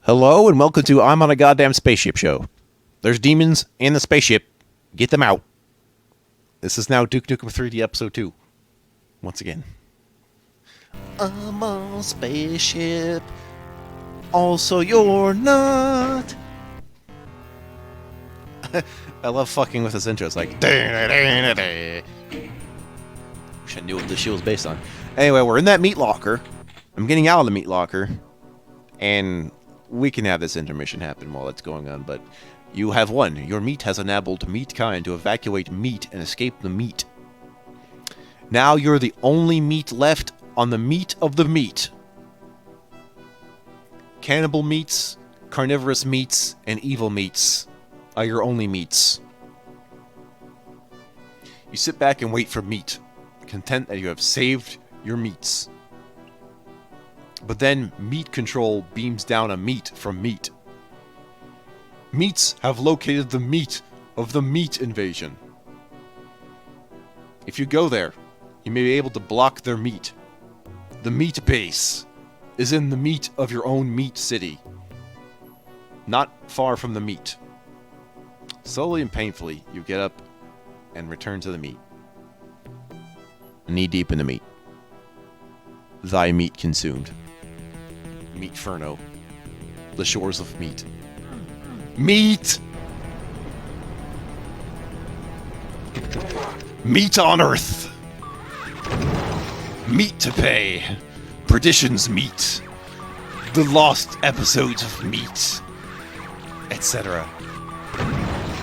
Hello and welcome to I'm on a Goddamn Spaceship show. There's demons in the spaceship. Get them out. This is now Duke Nukem 3D episode 2. Once again. I'm on a spaceship. Also you're not. I love fucking with this intro. It's like wish I knew what this shit was based on. Anyway, we're in that meat locker. I'm getting out of the meat locker. And we can have this intermission happen while it's going on, but you have won. Your meat has enabled meat kind to evacuate meat and escape the meat. Now you're the only meat left on the meat of the meat. Cannibal meats, carnivorous meats, and evil meats are your only meats. You sit back and wait for meat, content that you have saved your meats. But then meat control beams down a meat from meat. Meats have located the meat of the meat invasion. If you go there, you may be able to block their meat. The meat base is in the meat of your own meat city. Not far from the meat. Slowly and painfully, you get up and return to the meat. Knee deep in the meat. Thy meat consumed. Meatferno. The shores of meat. Meat! Meat on Earth! Meat to pay. Perdition's meat. The lost episodes of meat. Etc.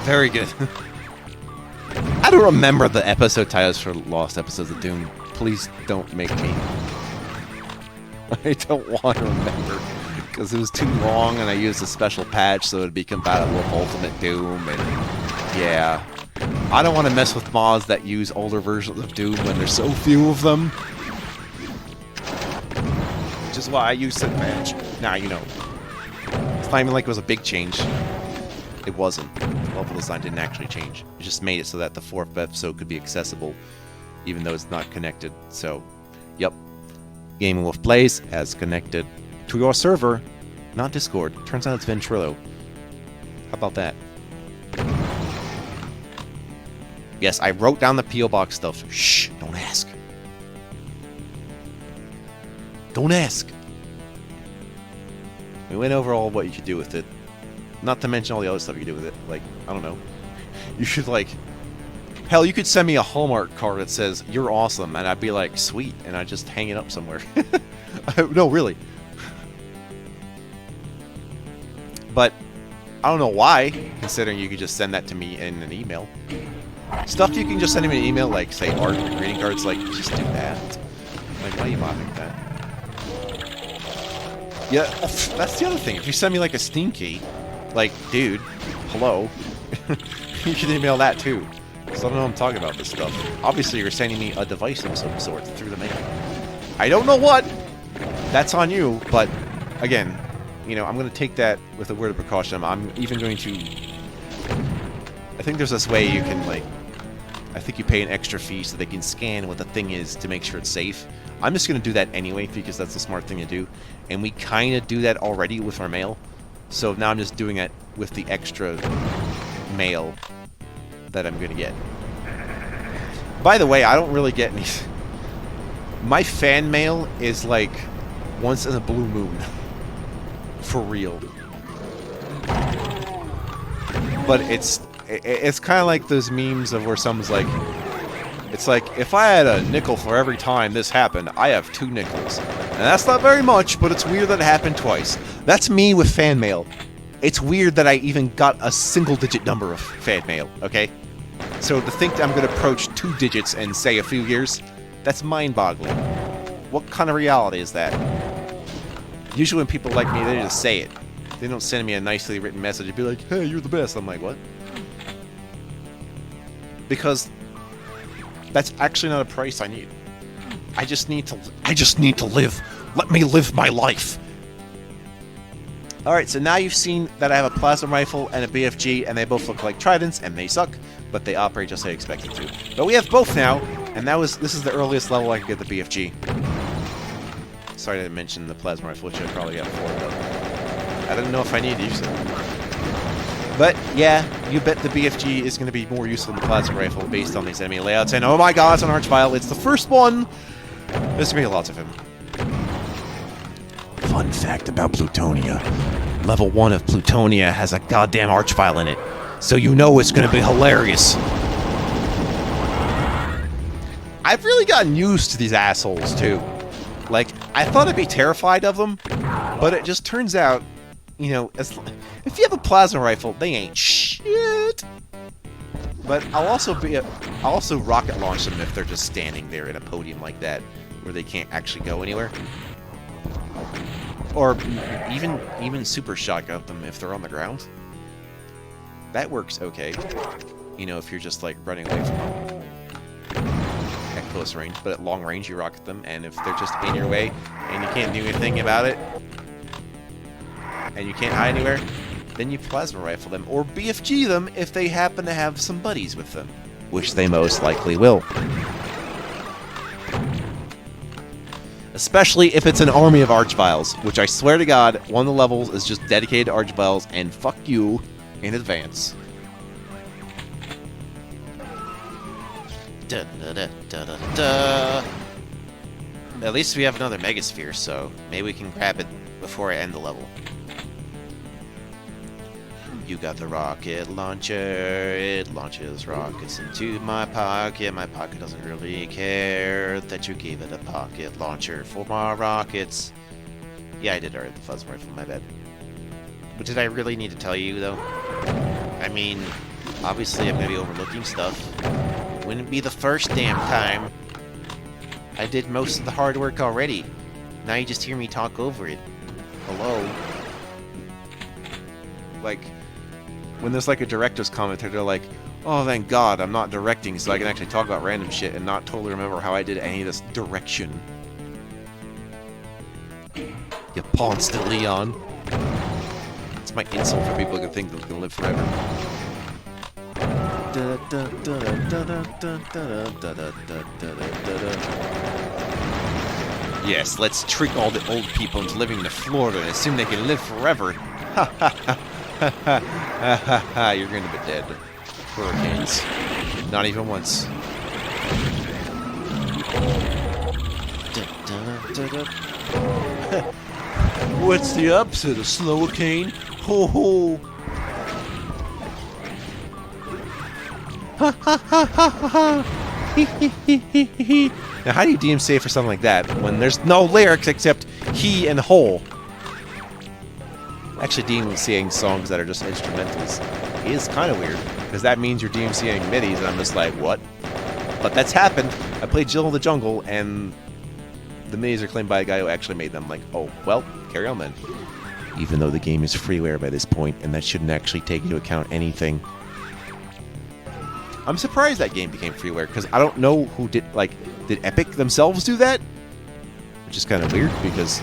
Very good. I don't remember the episode titles for lost episodes of Doom. Please don't make me. I don't want to remember, because it was too long and I used a special patch so it would be compatible with Ultimate Doom, and yeah. I don't want to mess with mods that use older versions of Doom when there's so few of them. Which is why I use said patch. Now you know. It's not even like it was a big change. It wasn't. The level design didn't actually change. It just made it so that the 4th episode could be accessible, even though it's not connected, so, yep. Gaming with Blaze has connected to your server, not Discord. Turns out it's Ventrilo. How about that? Yes, I wrote down the P.O. Box stuff. Shh, don't ask. Don't ask. We went over all what you could do with it. Not to mention all the other stuff you could do with it. Like, I don't know. You should, like... Hell, you could send me a Hallmark card that says, "You're awesome," and I'd be like, sweet, and I'd just hang it up somewhere. No, really. But, I don't know why, considering you could just send that to me in an email. Stuff you can just send me an email, like, say, art and greeting cards, like, just do that. Like, why are you bothering with that? Yeah, that's the other thing. If you send me, like, a Steam key, like, dude, hello, you should email that, too. So I don't know what I'm talking about this stuff. Obviously, you're sending me a device of some sort through the mail. I don't know what! That's on you, but, again, you know, I'm going to take that with a word of precaution. I'm even going to... I think there's this way you can, like... I think you pay an extra fee so they can scan what the thing is to make sure it's safe. I'm just going to do that anyway, because that's the smart thing to do. And we kind of do that already with our mail. So now I'm just doing it with the extra mail that I'm gonna get. By the way, I don't really get any... My fan mail is like once in a blue moon. For real. But it's kind of like those memes of where someone's like... It's like, if I had a nickel for every time this happened, I have 2 nickels. And that's not very much, but it's weird that it happened twice. That's me with fan mail. It's weird that I even got a single-digit number of fan mail, okay? So to think that I'm going to approach 2 digits in, say, a few years, that's mind-boggling. What kind of reality is that? Usually when people like me, they just say it. They don't send me a nicely written message and be like, "Hey, you're the best." I'm like, what? Because that's actually not a price I need. I just need to live. Let me live my life. Alright, so now you've seen that I have a plasma rifle and a BFG, and they both look like tridents, and they suck, but they operate just like I expected to. But we have both now, and this is the earliest level I could get the BFG. Sorry I didn't mention the plasma rifle, which I probably got 4 of. I didn't know if I needed to use it. But, yeah, you bet the BFG is going to be more useful than the plasma rifle based on these enemy layouts. And oh my god, it's an Archvile. It's the first one! There's going to be lots of him. Fun fact about Plutonia. Level 1 of Plutonia has a goddamn Archvile in it. So you know it's going to be hilarious. I've really gotten used to these assholes, too. Like, I thought I'd be terrified of them, but it just turns out, you know, if you have a plasma rifle, they ain't shit. But I'll also rocket launch them if they're just standing there in a podium like that, where they can't actually go anywhere. Or even super shotgun them if they're on the ground. That works okay. You know, if you're just like running away from them at close range, but at long range you rocket them, and if they're just in your way and you can't do anything about it, and you can't hide anywhere, then you plasma rifle them, or BFG them if they happen to have some buddies with them, which they most likely will. Especially if it's an army of Archviles, which I swear to God, one of the levels is just dedicated to Archviles, and fuck you in advance. Da, da, da, da, da, da. At least we have another Megasphere, so maybe we can grab it before I end the level. You got the rocket launcher, it launches rockets into my pocket. My pocket doesn't really care that you gave it a pocket launcher for my rockets. Yeah, I did already, the fuzz rifle, my bad. But did I really need to tell you, though? I mean, obviously I'm gonna be overlooking stuff. Wouldn't be the first damn time. I did most of the hard work already. Now you just hear me talk over it. Hello? Like, when there's like a director's commentary, they're like, oh, thank God, I'm not directing, so I can actually talk about random shit and not totally remember how I did any of this direction. You pawned to Leon. It's my insult for people who can think they're gonna live forever. Yes, let's trick all the old people into living in Florida and assume they can live forever. Ha ha ha. You're gonna be dead. Hurricanes. Not even once. What's the opposite of slow-cane? Ho ho! Ha ha ha ha ha! Now, how do you DMCA for something like that when there's no lyrics except he and hole? Actually, DMCAing songs that are just instrumentals is kind of weird, because that means you're DMCAing midis, and I'm just like, what? But that's happened. I played Jill in the Jungle, and the midis are claimed by a guy who actually made them. Like, oh, well, carry on then. Even though the game is freeware by this point, and that shouldn't actually take into account anything. I'm surprised that game became freeware, because I don't know who did, like, did Epic themselves do that? Which is kind of weird, because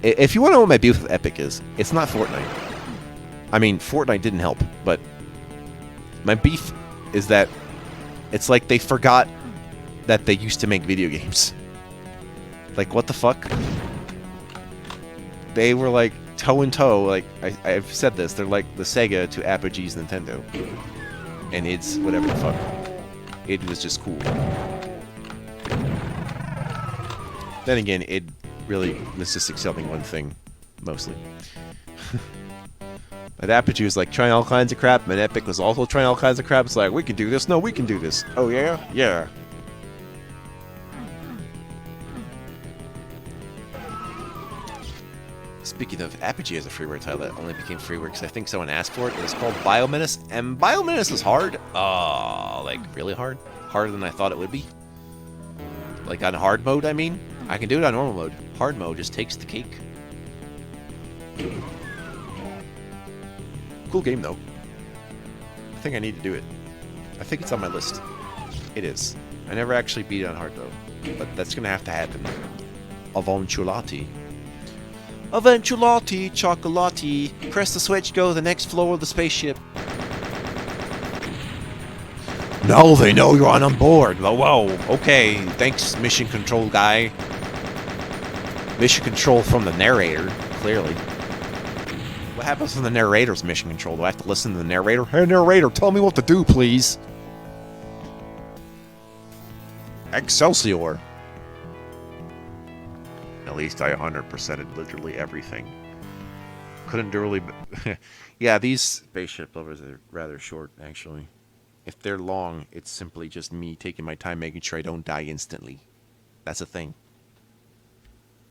if you want to know what my beef with Epic is, it's not Fortnite. I mean, Fortnite didn't help, but my beef is that it's like they forgot that they used to make video games. Like, what the fuck? They were like toe in toe, like, I've said this, they're like the Sega to Apogee's Nintendo. And it's whatever the fuck. It was just cool. Then again, it really was just excelling one thing, mostly. And Apogee was like trying all kinds of crap, and Epic was also trying all kinds of crap. It's like, we can do this. No, we can do this. Oh, yeah? Yeah. Speaking of, Apogee is a freeware title that only became freeware because I think someone asked for it. It was called Biomenace, and Biomenace is hard. Like, really hard? Harder than I thought it would be. Like, on hard mode, I mean? I can do it on normal mode. Hard mode just takes the cake. Cool game, though. I think I need to do it. I think it's on my list. It is. I never actually beat it on hard, though. But that's gonna have to happen. Eventuality. Eventuality, chocolati. Press the switch, go to the next floor of the spaceship. No, they know you're on board. Oh, whoa, okay. Thanks, mission control guy. mission control from the narrator, clearly. What happens when the narrator's mission control? Do I have to listen to the narrator? Hey, narrator, tell me what to do, please. Excelsior. At least I 100%ed literally everything. Couldn't really... Yeah, these spaceship lovers are rather short, actually. If they're long, it's simply just me taking my time making sure I don't die instantly. That's a thing.